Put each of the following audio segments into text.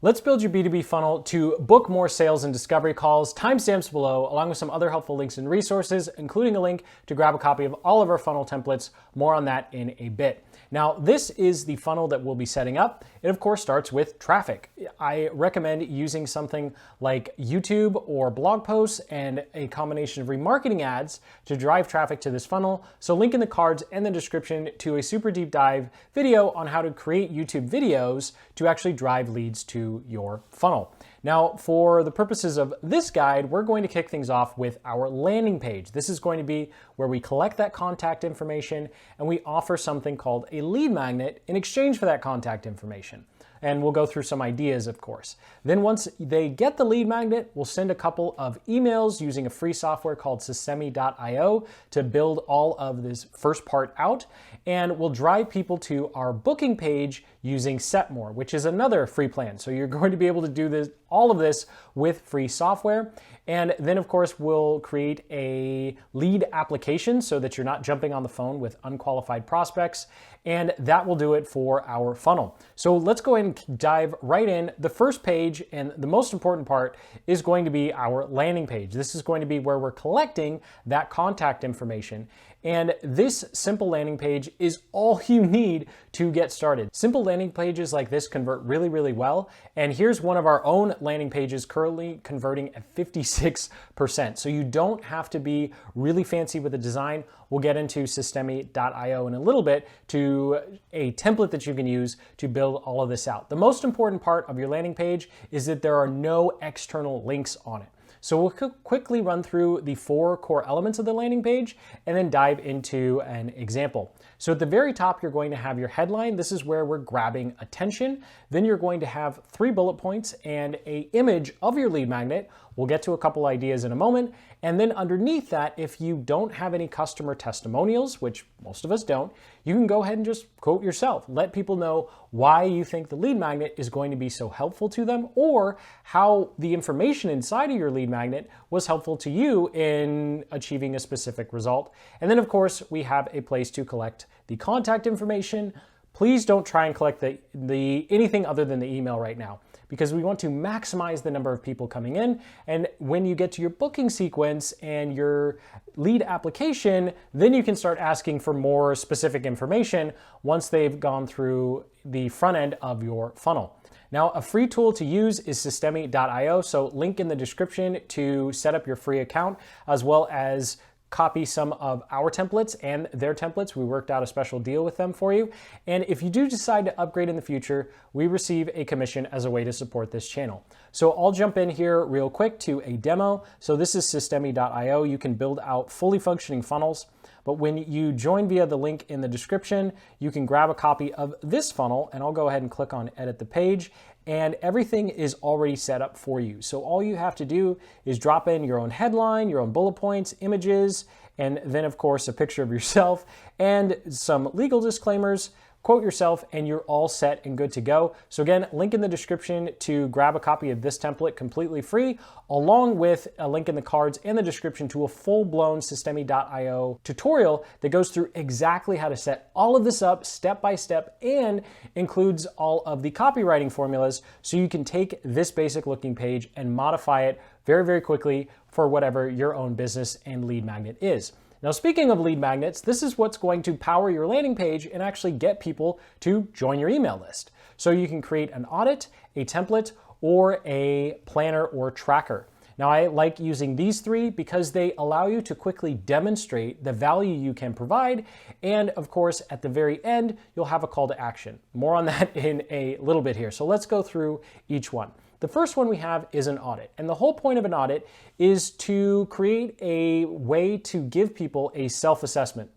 Let's build your B2B funnel to book more sales and discovery calls. Timestamps below, along with some other helpful links and resources, including a link to grab a copy of all of our funnel templates. More on that in a bit. Now, this is the funnel that we'll be setting up. It, of course, starts with traffic. I recommend using something like YouTube or blog posts and a combination of remarketing ads to drive traffic to this funnel. So link in the cards and the description to a super deep dive video on how to create YouTube videos to actually drive leads to your funnel. Now, for the purposes of this guide, we're going to kick things off with our landing page. This is going to be where we collect that contact information and we offer something called a lead magnet in exchange for that contact information. And we'll go through some ideas, of course. Then once they get the lead magnet, we'll send a couple of emails using a free software called Systemi.io to build all of this first part out. And we'll drive people to our booking page using Setmore, which is another free plan. So you're going to be able to do this, all of this with free software. And then, of course, we'll create a lead application so that you're not jumping on the phone with unqualified prospects. And that will do it for our funnel. So let's go ahead and dive right in. The first page and the most important part is going to be our landing page. This is going to be where we're collecting that contact information. And this simple landing page is all you need to get started. Simple landing pages like this convert really, really well. And here's one of our own landing pages currently converting at 56%. So you don't have to be really fancy with the design. We'll get into Systemi.io in a little bit to a template that you can use to build all of this out. The most important part of your landing page is that there are no external links on it. So we'll quickly run through the 4 core elements of the landing page and then dive into an example. So at the very top, you're going to have your headline. This is where we're grabbing attention. Then you're going to have 3 bullet points and an image of your lead magnet. We'll get to a couple ideas in a moment. And then underneath that, if you don't have any customer testimonials, which most of us don't, you can go ahead and just quote yourself. Let people know why you think the lead magnet is going to be so helpful to them, or how the information inside of your lead magnet was helpful to you in achieving a specific result. And then, of course, we have a place to collect the contact information. Please don't try and collect anything other than the email right now, because we want to maximize the number of people coming in. And when you get to your booking sequence and your lead application, then you can start asking for more specific information once they've gone through the front end of your funnel. Now, a free tool to use is Systemi.io, so link in the description to set up your free account, as well as copy some of our templates and their templates. We worked out a special deal with them for you. And if you do decide to upgrade in the future, we receive a commission as a way to support this channel. So I'll jump in here real quick to a demo. So this is Systemi.io. You can build out fully functioning funnels. But when you join via the link in the description, you can grab a copy of this funnel, and I'll go ahead and click on edit the page, and everything is already set up for you. So all you have to do is drop in your own headline, your own bullet points, images, and then of course a picture of yourself and some legal disclaimers. Quote yourself, and you're all set and good to go. So again, link in the description to grab a copy of this template completely free, along with a link in the cards and the description to a full-blown Systemi.io tutorial that goes through exactly how to set all of this up step by step and includes all of the copywriting formulas so you can take this basic looking page and modify it very, very quickly for whatever your own business and lead magnet is. Now, speaking of lead magnets, this is what's going to power your landing page and actually get people to join your email list. So you can create an audit, a template, or a planner or tracker. Now, I like using these 3 because they allow you to quickly demonstrate the value you can provide. And of course, at the very end, you'll have a call to action. More on that in a little bit here. So let's go through each one. The first one we have is an audit. And the whole point of an audit is to create a way to give people a self-assessment.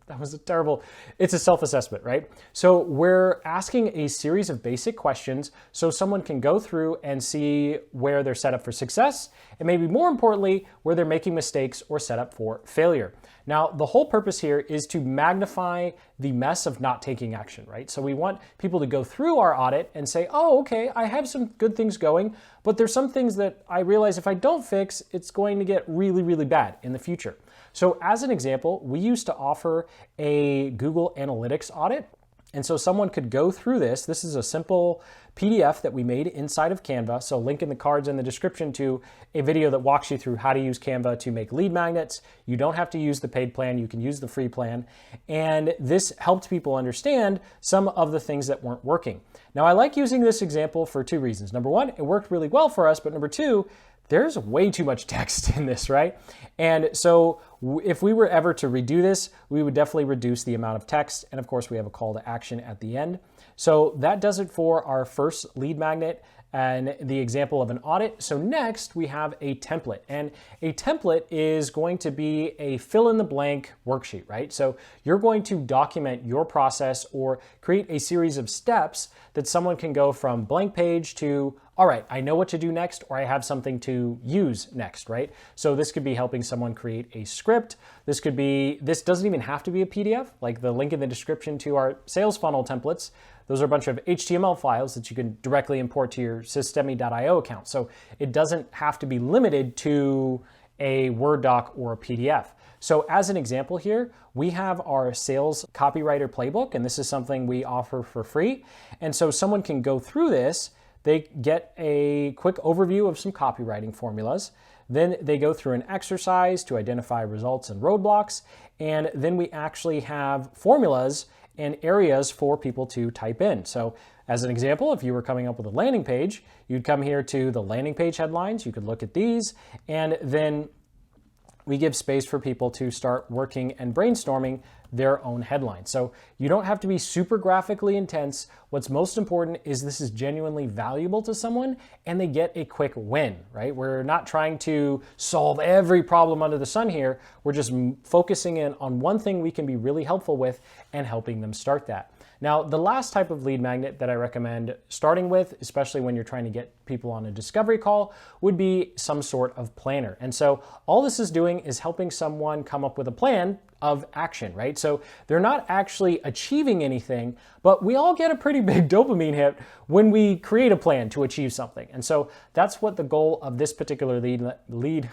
It's a self-assessment, right? So we're asking a series of basic questions so someone can go through and see where they're set up for success, and maybe more importantly, where they're making mistakes or set up for failure. Now, the whole purpose here is to magnify the mess of not taking action, right? So we want people to go through our audit and say, oh, okay, I have some good things going, but there's some things that I realize if I don't fix, it's going to get really, really bad in the future. So as an example, we used to offer a Google Analytics audit. And so someone could go through this. This is a simple PDF that we made inside of Canva. So link in the cards in the description to a video that walks you through how to use Canva to make lead magnets. You don't have to use the paid plan. You can use the free plan. And this helped people understand some of the things that weren't working. Now, I like using this example for two reasons. Number one, it worked really well for us. But number two, there's way too much text in this, right? And so if we were ever to redo this, we would definitely reduce the amount of text. And of course, we have a call to action at the end. So that does it for our first lead magnet and the example of an audit. So next we have a template, and a template is going to be a fill in the blank worksheet, right? So you're going to document your process or create a series of steps that someone can go from blank page to, all right, I know what to do next, or I have something to use next, right? So this could be helping someone create a script. This doesn't even have to be a PDF, like the link in the description to our sales funnel templates. Those are a bunch of HTML files that you can directly import to your Systemi.io account. So it doesn't have to be limited to a Word doc or a PDF. So as an example here, we have our sales copywriter playbook, and this is something we offer for free. And so someone can go through this. They get a quick overview of some copywriting formulas. Then they go through an exercise to identify results and roadblocks. And then we actually have formulas and areas for people to type in. So as an example, if you were coming up with a landing page, you'd come here to the landing page headlines. You could look at these, and then we give space for people to start working and brainstorming their own headlines. So you don't have to be super graphically intense. What's most important is this is genuinely valuable to someone and they get a quick win, right? We're not trying to solve every problem under the sun here. We're just focusing in on one thing we can be really helpful with and helping them start that. Now, the last type of lead magnet that I recommend starting with, especially when you're trying to get people on a discovery call, would be some sort of planner. And so all this is doing is helping someone come up with a plan of action, right? So they're not actually achieving anything, but we all get a pretty big dopamine hit when we create a plan to achieve something. And so that's what the goal of this particular lead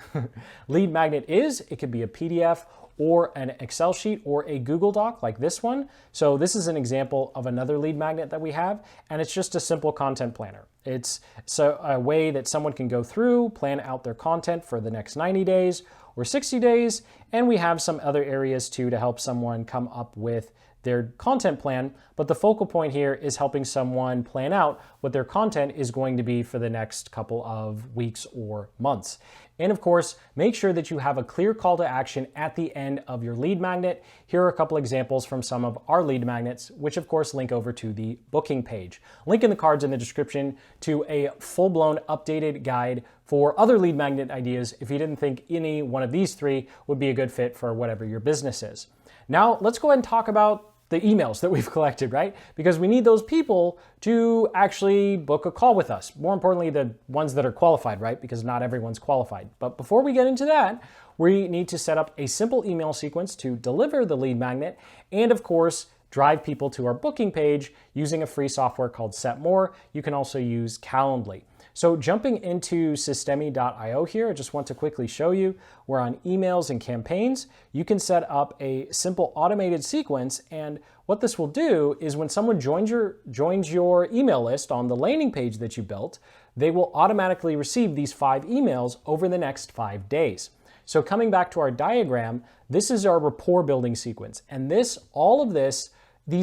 magnet is. It could be a PDF or an Excel sheet or a Google Doc like this one. So this is an example of another lead magnet that we have, and it's just a simple content planner. It's a way that someone can go through, plan out their content for the next 90 days or 60 days, and we have some other areas too to help someone come up with their content plan, but the focal point here is helping someone plan out what their content is going to be for the next couple of weeks or months. And of course, make sure that you have a clear call to action at the end of your lead magnet. Here are a couple examples from some of our lead magnets, which of course link over to the booking page. Link in the cards in the description to a full-blown updated guide for other lead magnet ideas if you didn't think any one of these three would be a good fit for whatever your business is. Now, let's go ahead and talk about the emails that we've collected, right? Because we need those people to actually book a call with us. More importantly, the ones that are qualified, right? Because not everyone's qualified. But before we get into that, we need to set up a simple email sequence to deliver the lead magnet and, of course, drive people to our booking page using a free software called Set More. You can also use Calendly. So jumping into Systemi.io here, I just want to quickly show you we're on emails and campaigns. You can set up a simple automated sequence, and what this will do is when someone joins your email list on the landing page that you built, they will automatically receive these 5 emails over the next 5 days. So coming back to our diagram, this is our rapport building sequence, and these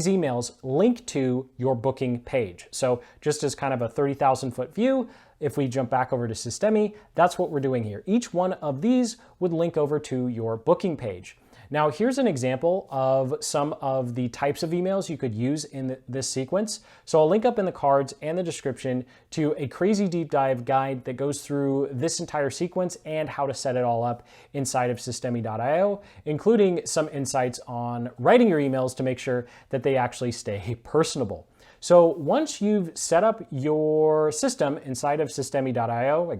emails link to your booking page. So just as kind of a 30,000 foot view, if we jump back over to Systemi, that's what we're doing here. Each one of these would link over to your booking page. Now, here's an example of some of the types of emails you could use in this sequence. So I'll link up in the cards and the description to a crazy deep dive guide that goes through this entire sequence and how to set it all up inside of Systemi.io, including some insights on writing your emails to make sure that they actually stay personable. So once you've set up your system inside of systemi.io,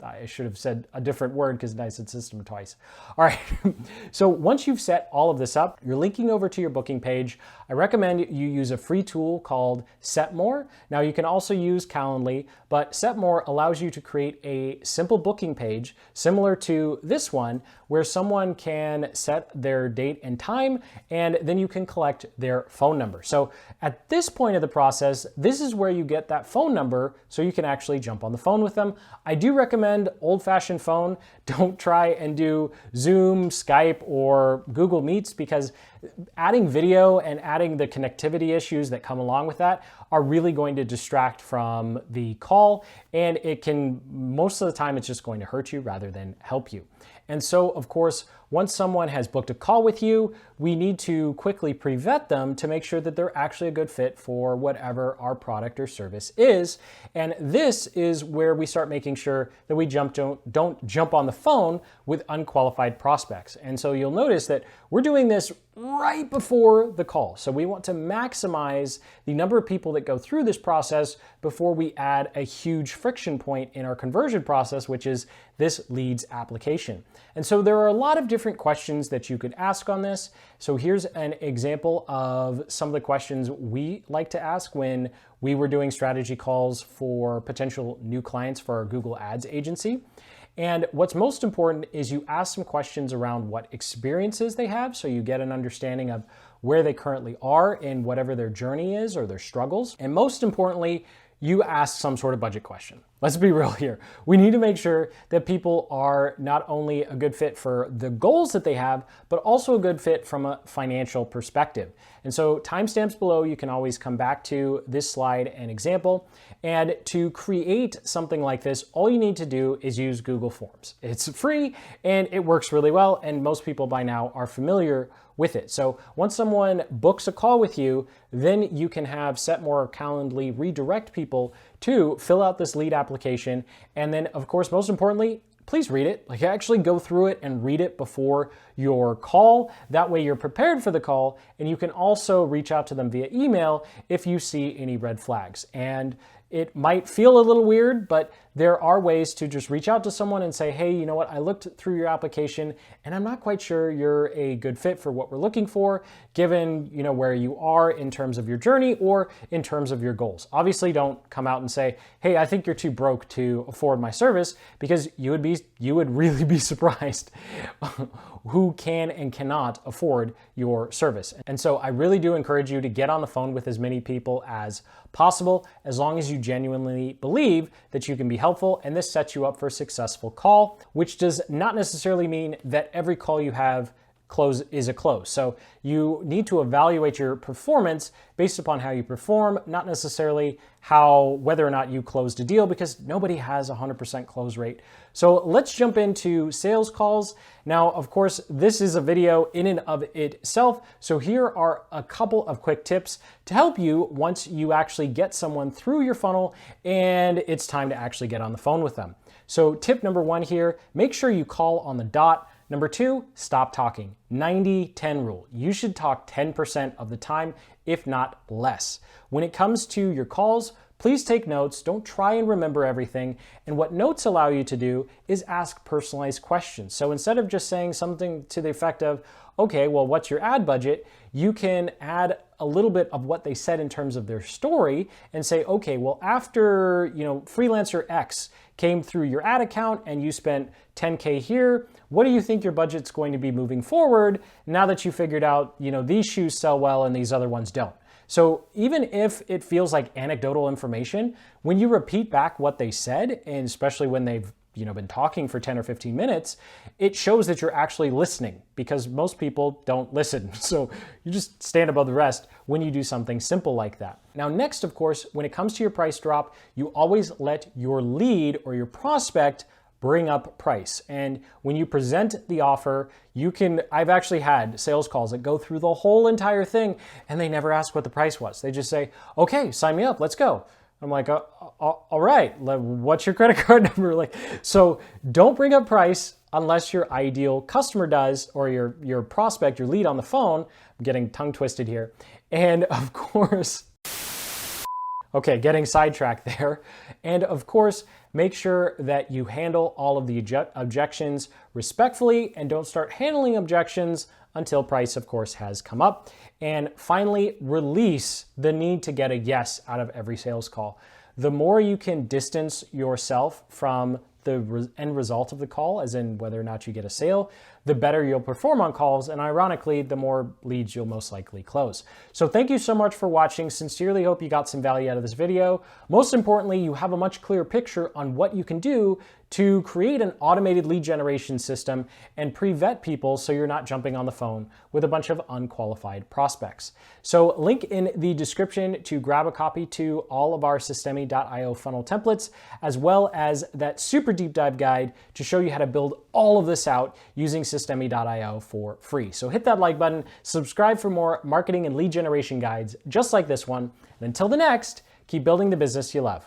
I should have said a different word because I said system twice. All right, so once you've set all of this up, you're linking over to your booking page. I recommend you use a free tool called Setmore. Now you can also use Calendly, but Setmore allows you to create a simple booking page similar to this one where someone can set their date and time, and then you can collect their phone number. So at this point of the process, this is where you get that phone number so you can actually jump on the phone with them. I do recommend old-fashioned phone. Don't try and do Zoom, Skype, or Google Meets, because adding video and adding the connectivity issues that come along with that are really going to distract from the call, and it can, most of the time, it's just going to hurt you rather than help you. And so, of course, once someone has booked a call with you, we need to quickly pre-vet them to make sure that they're actually a good fit for whatever our product or service is. And this is where we start making sure that we don't jump on the phone with unqualified prospects. And so you'll notice that we're doing this right before the call. So we want to maximize the number of people that go through this process before we add a huge friction point in our conversion process, which is this leads application. And so there are a lot of different questions that you could ask on this. So here's an example of some of the questions we like to ask when we were doing strategy calls for potential new clients for our Google Ads agency. And what's most important is you ask some questions around what experiences they have, so you get an understanding of where they currently are in whatever their journey is or their struggles. And most importantly, you ask some sort of budget question. Let's be real here. We need to make sure that people are not only a good fit for the goals that they have, but also a good fit from a financial perspective. And so timestamps below, you can always come back to this slide and example. And to create something like this, all you need to do is use Google Forms. It's free and it works really well, and most people by now are familiar with it. So once someone books a call with you, then you can have Setmore or Calendly redirect people to fill out this lead application. And then, of course, most importantly, please read it. Like, actually go through it and read it before your call. That way you're prepared for the call, and you can also reach out to them via email if you see any red flags. And it might feel a little weird, but there are ways to just reach out to someone and say, hey, you know what, I looked through your application and I'm not quite sure you're a good fit for what we're looking for, given, you know, where you are in terms of your journey or in terms of your goals. Obviously, don't come out and say, hey, I think you're too broke to afford my service, because you would really be surprised who can and cannot afford your service. And so I really do encourage you to get on the phone with as many people as possible, as long as you genuinely believe that you can be helpful, and this sets you up for a successful call, which does not necessarily mean that every call you have is a close. So you need to evaluate your performance based upon how you perform, not necessarily whether or not you closed a deal, because nobody has a 100% close rate. So let's jump into sales calls. Now, of course, this is a video in and of itself. So here are a couple of quick tips to help you once you actually get someone through your funnel and it's time to actually get on the phone with them. So tip number one here, make sure you call on the dot. Number two, stop talking. 90-10 rule. You should talk 10% of the time, if not less. When it comes to your calls, please take notes. Don't try and remember everything. And what notes allow you to do is ask personalized questions. So instead of just saying something to the effect of, okay, well, what's your ad budget? You can add a little bit of what they said in terms of their story and say, okay, well, after, freelancer X came through your ad account and you spent 10K here, what do you think your budget's going to be moving forward now that you figured out, these shoes sell well and these other ones don't? So even if it feels like anecdotal information, when you repeat back what they said, and especially when they've been talking for 10 or 15 minutes, it shows that you're actually listening, because most people don't listen. So you just stand above the rest when you do something simple like that. Now, next, of course, when it comes to your price drop, you always let your lead or your prospect bring up price. And when you present the offer, I've actually had sales calls that go through the whole entire thing and they never ask what the price was. They just say, okay, sign me up, let's go. I'm like, all right, what's your credit card number? So don't bring up price unless your ideal customer does, or your prospect, your lead on the phone. I'm getting tongue twisted here. And of course, Okay, getting sidetracked there. And of course, make sure that you handle all of the objections respectfully and don't start handling objections until price, of course, has come up. And finally, release the need to get a yes out of every sales call. The more you can distance yourself from the end result of the call, as in whether or not you get a sale, the better you'll perform on calls, and ironically, the more leads you'll most likely close. So thank you so much for watching. Sincerely hope you got some value out of this video. Most importantly, you have a much clearer picture on what you can do to create an automated lead generation system and pre-vet people so you're not jumping on the phone with a bunch of unqualified prospects. So link in the description to grab a copy to all of our Systemi.io funnel templates, as well as that super deep dive guide to show you how to build all of this out using Systemi.io for free. So hit that like button, subscribe for more marketing and lead generation guides just like this one. And until the next, keep building the business you love.